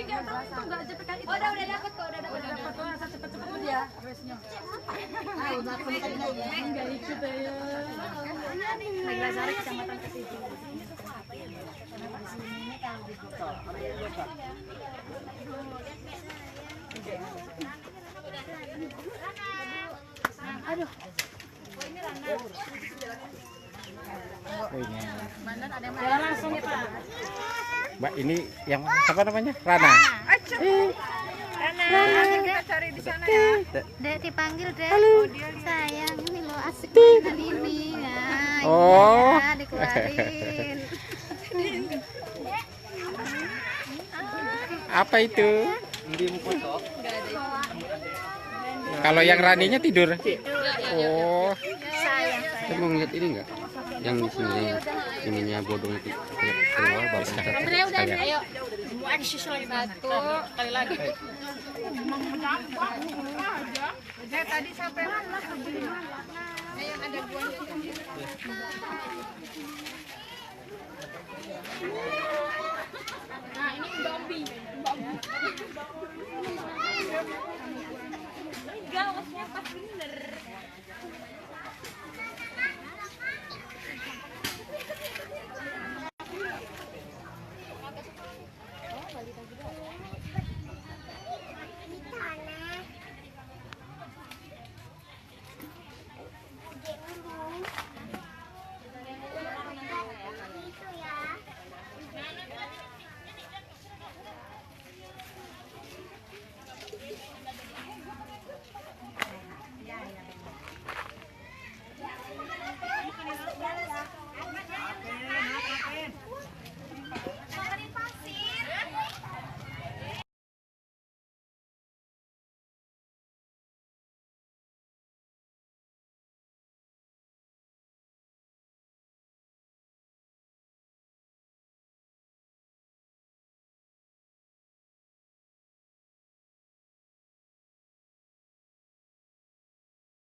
nggak tahu itu nggak JPK itu. Udah dapat kok, udah dapat. Asal cepet-cepet dia resnya. Nggak ikut ya. Neglasari Kecamatan Kesitu. Aduh. Jalan langsung ya Pak. Mbak, ini yang apa namanya? Rana. Rana, kita cari di sana ya. Dek dipanggil Dek. Oh, sayang ini lo asik mainan ini. Nah, Oh. ya, dikeluarin. Apa itu? Kalau yang Raninya tidur. Oh. Saya mau ngeliat ini enggak? Yang di sini ininya bodong itu keluar baru sekalian. Ayo. Mau eksis lagi satu kali lagi. Dek tadi sampai mana? Yang ada buahnya. Nah, ini zombie.